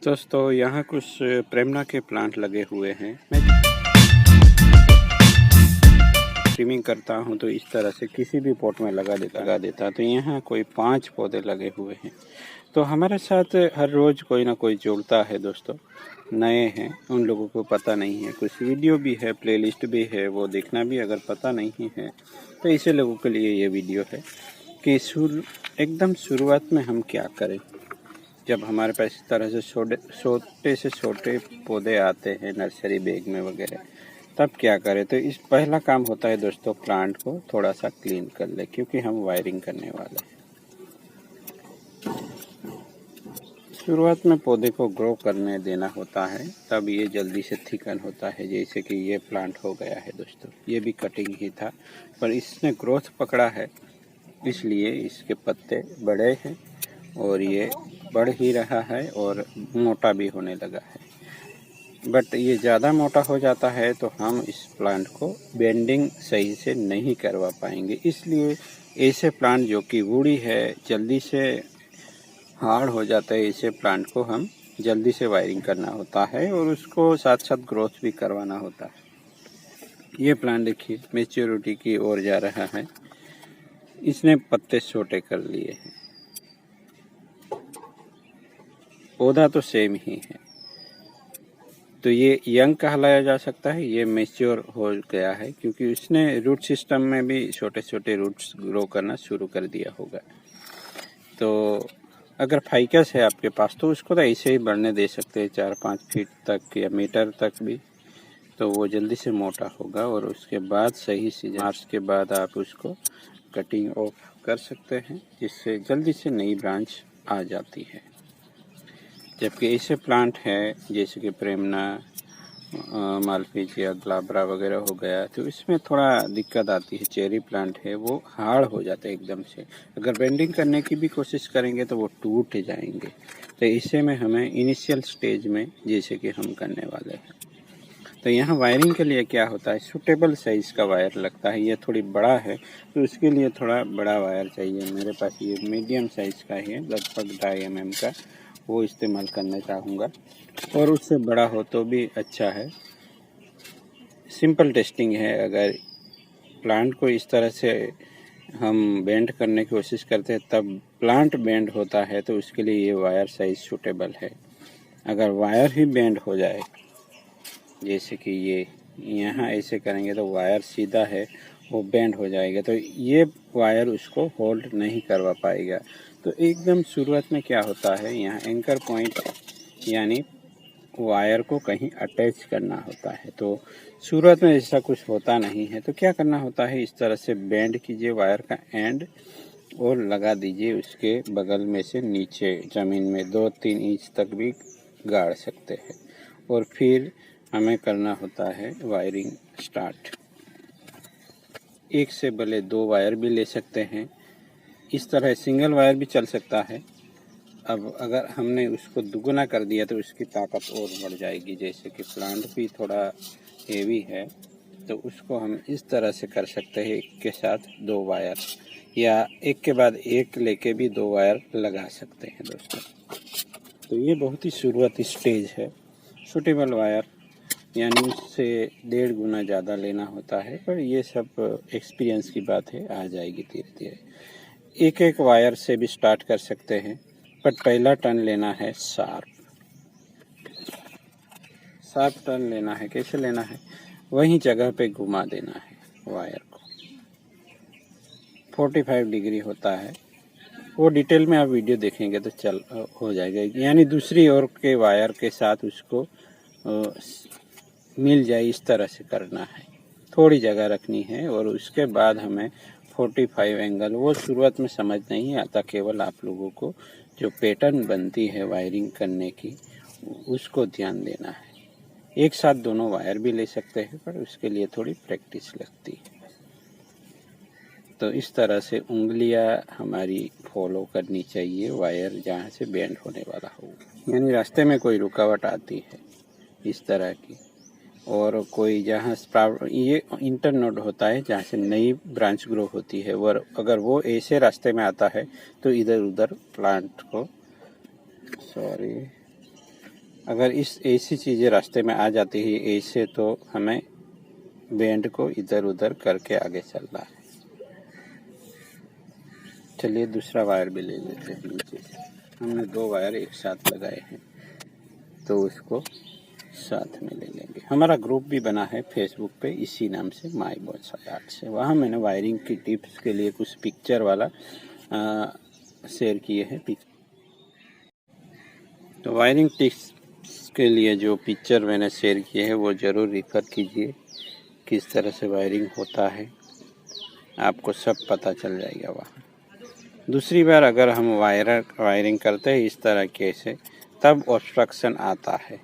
दोस्तों यहाँ कुछ प्रेमना के प्लांट लगे हुए हैं। मैं ट्रिमिंग करता हूँ तो इस तरह से किसी भी पॉट में लगा देता तो यहाँ कोई 5 पौधे लगे हुए हैं। तो हमारे साथ हर रोज़ कोई ना कोई जुड़ता है दोस्तों, नए हैं उन लोगों को पता नहीं है, कुछ वीडियो भी है, प्लेलिस्ट भी है, वो देखना भी अगर पता नहीं है तो ऐसे लोगों के लिए ये वीडियो है कि एकदम शुरुआत में हम क्या करें जब हमारे पास इस तरह से छोटे से छोटे पौधे आते हैं नर्सरी बैग में वगैरह, तब क्या करें। तो इस पहला काम होता है दोस्तों, प्लांट को थोड़ा सा क्लीन कर ले, क्योंकि हम वायरिंग करने वाले हैं। शुरुआत में पौधे को ग्रो करने देना होता है, तब ये जल्दी से थिकन होता है। जैसे कि ये प्लांट हो गया है दोस्तों, ये भी कटिंग ही था पर इसने ग्रोथ पकड़ा है, इसलिए इसके पत्ते बड़े हैं और ये बढ़ ही रहा है और मोटा भी होने लगा है। बट ये ज़्यादा मोटा हो जाता है तो हम इस प्लांट को बेंडिंग सही से नहीं करवा पाएंगे, इसलिए ऐसे प्लांट जो कि वुडी है, जल्दी से हार्ड हो जाता है, ऐसे प्लांट को हम जल्दी से वायरिंग करना होता है और उसको साथ साथ ग्रोथ भी करवाना होता है। ये प्लांट देखिए मैच्योरिटी की ओर जा रहा है, इसने पत्ते छोटे कर लिए हैं। पौधा तो सेम ही है, तो ये यंग कहलाया जा सकता है, ये मैच्योर हो गया है क्योंकि उसने रूट सिस्टम में भी छोटे छोटे रूट्स ग्रो करना शुरू कर दिया होगा। तो अगर फाइकस है आपके पास तो उसको तो ऐसे ही बढ़ने दे सकते हैं 4-5 फीट तक या मीटर तक भी, तो वो जल्दी से मोटा होगा और उसके बाद सही सीजन मार्च के बाद आप उसको कटिंग ऑफ कर सकते हैं, जिससे जल्दी से नई ब्रांच आ जाती है। जबकि ऐसे प्लांट हैं जैसे कि प्रेमना, मालफिजिया, ग्लाब्रा वगैरह हो गया, तो इसमें थोड़ा दिक्कत आती है। चेरी प्लांट है वो हार्ड हो जाते हैं एकदम से, अगर बेंडिंग करने की भी कोशिश करेंगे तो वो टूट जाएंगे। तो इसे में हमें इनिशियल स्टेज में जैसे कि हम करने वाले हैं, तो यहाँ वायरिंग के लिए क्या होता है, सूटेबल साइज़ का वायर लगता है। ये थोड़ी बड़ा है तो उसके लिए थोड़ा बड़ा वायर चाहिए। मेरे पास ये मीडियम साइज़ का है, लगभग 2.5 mm का, वो इस्तेमाल करना चाहूँगा, और उससे बड़ा हो तो भी अच्छा है। सिंपल टेस्टिंग है, अगर प्लांट को इस तरह से हम बेंड करने की कोशिश करते हैं तब प्लांट बेंड होता है, तो उसके लिए ये वायर साइज़ सूटेबल है। अगर वायर ही बेंड हो जाए, जैसे कि ये यहाँ ऐसे करेंगे तो वायर सीधा है वो बेंड हो जाएगा, तो ये वायर उसको होल्ड नहीं करवा पाएगा। तो एकदम शुरुआत में क्या होता है, यहाँ एंकर पॉइंट यानी वायर को कहीं अटैच करना होता है। तो शुरुआत में ऐसा कुछ होता नहीं है, तो क्या करना होता है, इस तरह से बेंड कीजिए वायर का एंड और लगा दीजिए उसके बगल में से नीचे ज़मीन में 2-3 इंच तक भी गाड़ सकते हैं, और फिर हमें करना होता है वायरिंग स्टार्ट। एक से भले 2 वायर भी ले सकते हैं, इस तरह सिंगल वायर भी चल सकता है। अब अगर हमने उसको दुगुना कर दिया तो उसकी ताकत और बढ़ जाएगी। जैसे कि प्लांट भी थोड़ा हेवी है तो उसको हम इस तरह से कर सकते हैं, एक के साथ 2 वायर या एक के बाद एक लेके भी 2 वायर लगा सकते हैं दोस्तों। तो ये बहुत ही शुरुआती स्टेज है। सूटेबल वायर यानी उससे 1.5 गुना ज़्यादा लेना होता है, पर ये सब एक्सपीरियंस की बात है, आ जाएगी धीरे धीरे। एक एक वायर से भी स्टार्ट कर सकते हैं, पर पहला टर्न लेना है शार्प टर्न लेना है। कैसे लेना है, वहीं जगह पे घुमा देना है वायर को। 45 डिग्री होता है, वो डिटेल में आप वीडियो देखेंगे तो हो जाएगा, यानी दूसरी ओर के वायर के साथ उसको मिल जाए, इस तरह से करना है। थोड़ी जगह रखनी है और उसके बाद हमें 45 एंगल, वो शुरुआत में समझ नहीं आता, केवल आप लोगों को जो पैटर्न बनती है वायरिंग करने की उसको ध्यान देना है। एक साथ दोनों वायर भी ले सकते हैं, पर उसके लिए थोड़ी प्रैक्टिस लगती है। तो इस तरह से उंगलियां हमारी फॉलो करनी चाहिए वायर जहाँ से बेंड होने वाला हो, यानी रास्ते में कोई रुकावट आती है इस तरह की, और कोई जहाँ स्प्राउट, ये इंटरनोड होता है जहाँ से नई ब्रांच ग्रो होती है, और अगर वो ऐसे रास्ते में आता है तो इधर उधर प्लांट को अगर इस ऐसी चीज़ें रास्ते में आ जाती है ऐसे, तो हमें बेंड को इधर उधर करके आगे चलना है। चलिए दूसरा वायर भी ले लेते हैं नीचे से। हमने 2 वायर एक साथ लगाए हैं, तो उसको साथ में ले लेंगे। हमारा ग्रुप भी बना है फेसबुक पे इसी नाम से, माय बोनसाई आर्ट से। वहाँ मैंने वायरिंग की टिप्स के लिए कुछ पिक्चर वाला शेयर किए हैं। तो वायरिंग टिप्स के लिए जो पिक्चर मैंने शेयर किए हैं वो ज़रूर रेफर कीजिए, किस तरह से वायरिंग होता है आपको सब पता चल जाएगा वहाँ। दूसरी बार अगर हम वायरिंग करते हैं इस तरह के से, तब ऑब्स्ट्रक्शन आता है,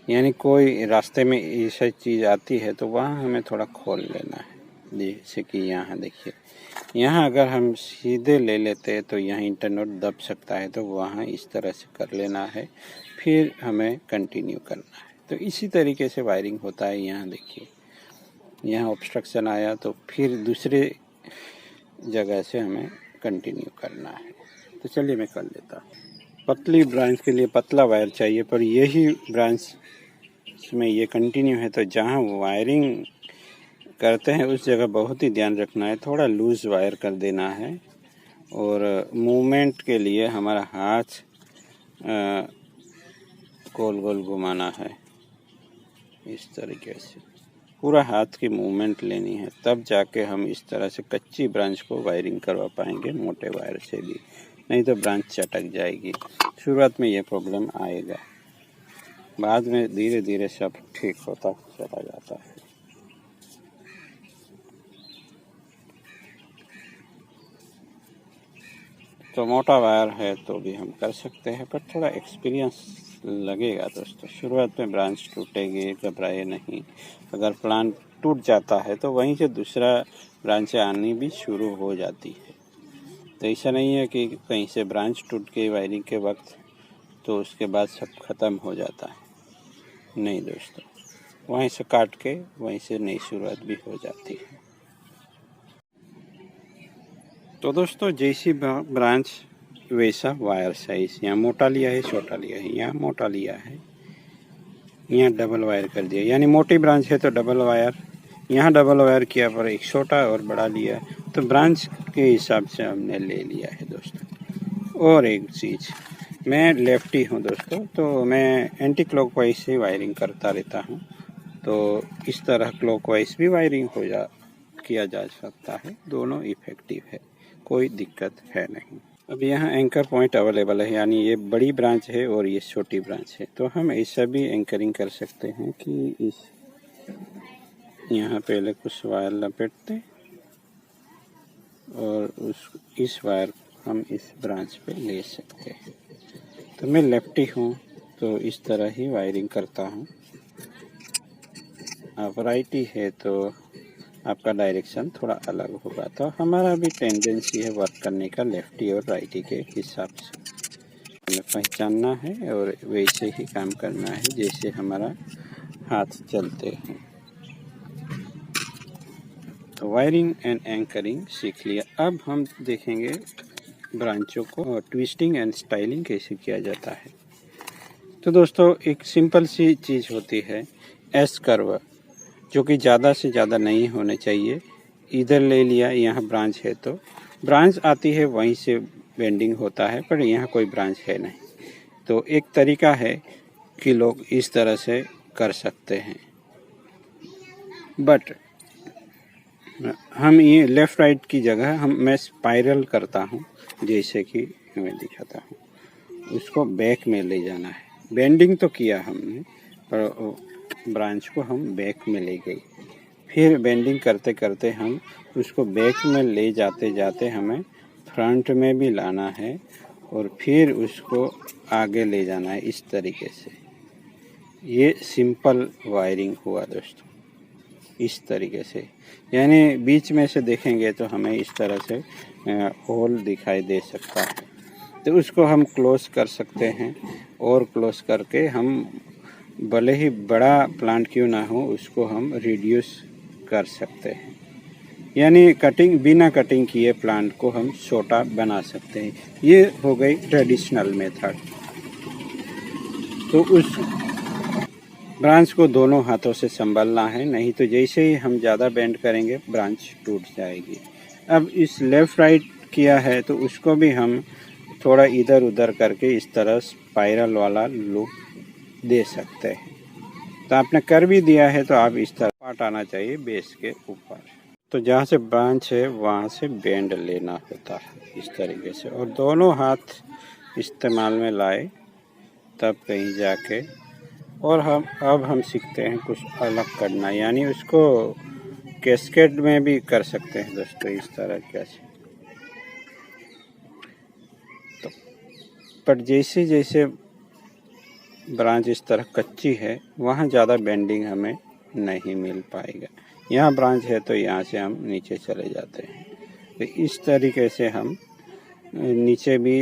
यानी कोई रास्ते में ऐसी चीज़ आती है तो वहाँ हमें थोड़ा खोल लेना है। जैसे कि यहाँ देखिए, यहाँ अगर हम सीधे ले लेते हैं तो यहाँ इंटरनेट दब सकता है, तो वहाँ इस तरह से कर लेना है, फिर हमें कंटिन्यू करना है। तो इसी तरीके से वायरिंग होता है। यहाँ देखिए, यहाँ ऑब्स्ट्रक्शन आया तो फिर दूसरे जगह से हमें कंटिन्यू करना है। तो चलिए मैं कर लेता हूँ। पतली ब्रांच के लिए पतला वायर चाहिए, पर यही ब्रांच में ये कंटिन्यू है, तो जहाँ वायरिंग करते हैं उस जगह बहुत ही ध्यान रखना है, थोड़ा लूज़ वायर कर देना है। और मूवमेंट के लिए हमारा हाथ गोल गोल घुमाना है, इस तरीके से पूरा हाथ की मूवमेंट लेनी है, तब जाके हम इस तरह से कच्ची ब्रांच को वायरिंग करवा पाएंगे मोटे वायर से भी, नहीं तो ब्रांच चटक जाएगी। शुरुआत में ये प्रॉब्लम आएगा, बाद में धीरे धीरे सब ठीक होता चला जाता है। तो मोटा वायर है तो भी हम कर सकते हैं, पर थोड़ा एक्सपीरियंस लगेगा दोस्तों। शुरुआत में ब्रांच टूटेगी, घबराए नहीं। अगर प्लांट टूट जाता है तो वहीं से दूसरा ब्रांच आनी भी शुरू हो जाती है। तो ऐसा नहीं है कि कहीं से ब्रांच टूट के वायरिंग के वक्त तो उसके बाद सब ख़त्म हो जाता है, नहीं दोस्तों, वहीं से काट के वहीं से नई शुरुआत भी हो जाती है। तो दोस्तों, जैसी ब्रांच वैसा वायर साइज, यहाँ मोटा लिया है, छोटा लिया है, यहाँ मोटा लिया है, यहाँ डबल वायर कर दिया, यानी मोटी ब्रांच है तो डबल वायर, यहाँ डबल वायर किया पर एक छोटा और बड़ा लिया, तो ब्रांच के हिसाब से हमने ले लिया है दोस्तों। और एक चीज़, मैं लेफ्टी हूँ दोस्तों, तो मैं एंटी क्लॉकवाइज से वायरिंग करता रहता हूँ, तो इस तरह क्लॉकवाइज भी वायरिंग किया जा सकता है, दोनों इफेक्टिव है, कोई दिक्कत है नहीं। अब यहाँ एंकर पॉइंट अवेलेबल है, यानी ये बड़ी ब्रांच है और ये छोटी ब्रांच है, तो हम ऐसा भी एंकरिंग कर सकते हैं कि यहाँ पहले कुछ वायर लपेटते और इस वायर हम इस ब्रांच पे ले सकते हैं। तो मैं लेफ्टी हूँ तो इस तरह ही वायरिंग करता हूँ, आप राइटी है तो आपका डायरेक्शन थोड़ा अलग होगा। तो हमारा भी टेंडेंसी है वर्क करने का लेफ्टी और राइटी के हिसाब से, हमें पहचानना है और वैसे ही काम करना है जैसे हमारा हाथ चलते हैं। तो वायरिंग एंड एंकरिंग सीख लिया, अब हम देखेंगे ब्रांचों को ट्विस्टिंग एंड स्टाइलिंग कैसे किया जाता है। तो दोस्तों, एक सिंपल सी चीज़ होती है एस कर्व, जो कि ज़्यादा से ज़्यादा नहीं होने चाहिए। इधर ले लिया, यहाँ ब्रांच है तो ब्रांच आती है वहीं से बेंडिंग होता है, पर यहाँ कोई ब्रांच है नहीं। तो एक तरीका है कि लोग इस तरह से कर सकते हैं, बट हम ये लेफ़्ट राइट की जगह मैं स्पाइरल करता हूँ, जैसे कि मैं दिखाता हूँ। उसको बैक में ले जाना है, बेंडिंग तो किया हमने पर ब्रांच को हम बैक में ले गई, फिर बेंडिंग करते करते हम उसको बैक में ले जाते जाते हमें फ्रंट में भी लाना है और फिर उसको आगे ले जाना है, इस तरीके से। ये सिंपल वायरिंग हुआ दोस्तों, इस तरीके से, यानी बीच में से देखेंगे तो हमें इस तरह से होल दिखाई दे सकता है, तो उसको हम क्लोज कर सकते हैं और क्लोज करके हम भले ही बड़ा प्लांट क्यों ना हो उसको हम रिड्यूस कर सकते हैं, यानी कटिंग बिना कटिंग किए प्लांट को हम छोटा बना सकते हैं। ये हो गई ट्रेडिशनल मेथड। तो उस ब्रांच को दोनों हाथों से संभालना है, नहीं तो जैसे ही हम ज़्यादा बेंड करेंगे ब्रांच टूट जाएगी। अब इस लेफ़्ट राइट किया है तो उसको भी हम थोड़ा इधर उधर करके इस तरह स्पाइरल वाला लुक दे सकते हैं। तो आपने कर भी दिया है तो आप इस तरह पार्ट आना चाहिए बेस के ऊपर। तो जहाँ से ब्रांच है वहाँ से बेंड लेना होता है इस तरीके से, और दोनों हाथ इस्तेमाल में लाए तब कहीं जाके। और अब हम सीखते हैं कुछ अलग करना, यानी उसको कैस्केड में भी कर सकते हैं दोस्तों इस तरह कैसे। तो पर जैसे जैसे ब्रांच इस तरह कच्ची है वहाँ ज़्यादा बेंडिंग हमें नहीं मिल पाएगा। यहाँ ब्रांच है तो यहाँ से हम नीचे चले जाते हैं। तो इस तरीके से हम नीचे भी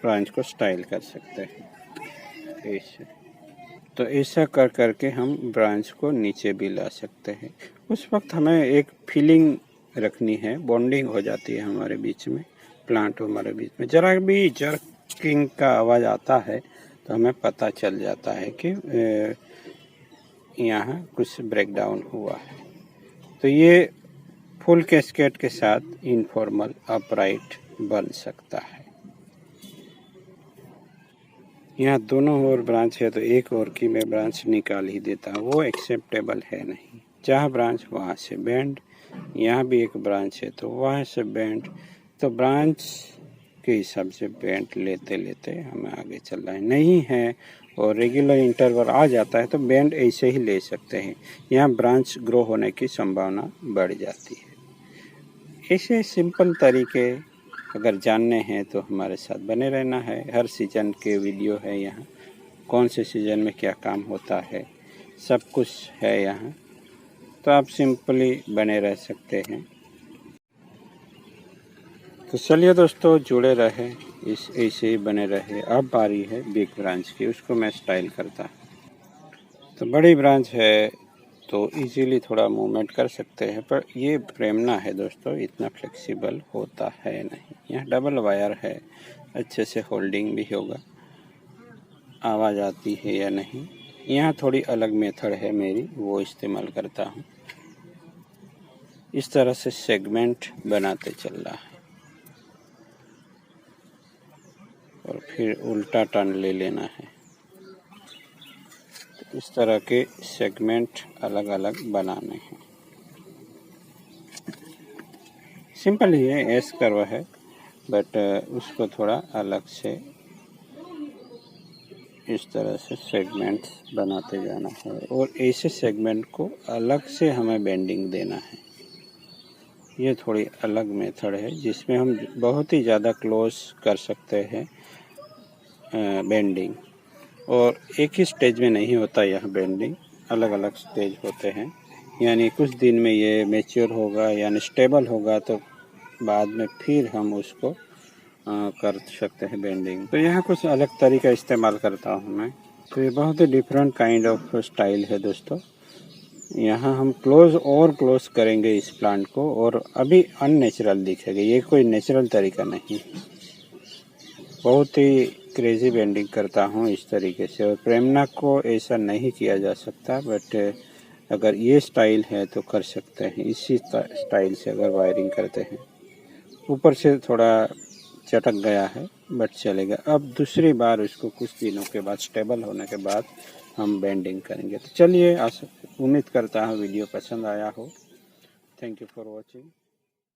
ब्रांच को स्टाइल कर सकते हैं ऐसे। तो ऐसा कर करके हम ब्रांच को नीचे भी ला सकते हैं। उस वक्त हमें एक फीलिंग रखनी है, बॉन्डिंग हो जाती है हमारे बीच में, प्लांट हमारे बीच में। जरा भी जर्किंग का आवाज़ आता है तो हमें पता चल जाता है कि यहाँ कुछ ब्रेकडाउन हुआ है। तो ये फुल कैस्केड के साथ इनफॉर्मल अपराइट बन सकता है। यहाँ दोनों ओर ब्रांच है तो एक और की मैं ब्रांच निकाल ही देता हूँ, वो एक्सेप्टेबल है नहीं। जहाँ ब्रांच वहाँ से बेंड, यहाँ भी एक ब्रांच है तो वहाँ से बेंड। तो ब्रांच के हिसाब से बेंड लेते लेते हमें आगे चलना है। नहीं है और रेगुलर इंटरवल आ जाता है तो बेंड ऐसे ही ले सकते हैं, यहाँ ब्रांच ग्रो होने की संभावना बढ़ जाती है। ऐसे सिंपल तरीके अगर जानने हैं तो हमारे साथ बने रहना है। हर सीज़न के वीडियो है यहाँ, कौन से सीज़न में क्या काम होता है सब कुछ है यहाँ, तो आप सिंपली बने रह सकते हैं। तो चलिए दोस्तों जुड़े रहे, इस ऐसे ही बने रहे। अब बारी है बिग ब्रांच की, उसको मैं स्टाइल करता। तो बड़ी ब्रांच है तो इजीली थोड़ा मूवमेंट कर सकते हैं, पर ये प्रेमना है दोस्तों, इतना फ्लेक्सिबल होता है नहीं। यहाँ डबल वायर है, अच्छे से होल्डिंग भी होगा, आवाज़ आती है या नहीं। यहाँ थोड़ी अलग मेथड है मेरी, वो इस्तेमाल करता हूँ। इस तरह से सेगमेंट बनाते चल रहा है और फिर उल्टा टर्न ले लेना है। इस तरह के सेगमेंट अलग अलग बनाने हैं। सिंपल ही है, एस कर्व है, बट उसको थोड़ा अलग से इस तरह से सेगमेंट्स बनाते जाना है, और ऐसे सेगमेंट को अलग से हमें बेंडिंग देना है। ये थोड़ी अलग मेथड है जिसमें हम बहुत ही ज़्यादा क्लोज कर सकते हैं बेंडिंग, और एक ही स्टेज में नहीं होता यह बेंडिंग, अलग अलग स्टेज होते हैं। यानी कुछ दिन में ये मैच्योर होगा यानी स्टेबल होगा तो बाद में फिर हम उसको कर सकते हैं बेंडिंग। तो यहाँ कुछ अलग तरीका इस्तेमाल करता हूँ मैं। तो ये बहुत ही डिफरेंट काइंड ऑफ स्टाइल है दोस्तों। यहाँ हम क्लोज और क्लोज करेंगे इस प्लांट को, और अभी अननेचुरल दिखेगा, ये कोई नेचुरल तरीका नहीं। बहुत ही क्रेजी बेंडिंग करता हूँ इस तरीके से, और प्रेमना को ऐसा नहीं किया जा सकता, बट अगर ये स्टाइल है तो कर सकते हैं। इसी स्टाइल से अगर वायरिंग करते हैं, ऊपर से थोड़ा चटक गया है बट चलेगा। अब दूसरी बार उसको कुछ दिनों के बाद स्टेबल होने के बाद हम बेंडिंग करेंगे। तो चलिए, उम्मीद करता हूँ वीडियो पसंद आया हो। Thank you for watching.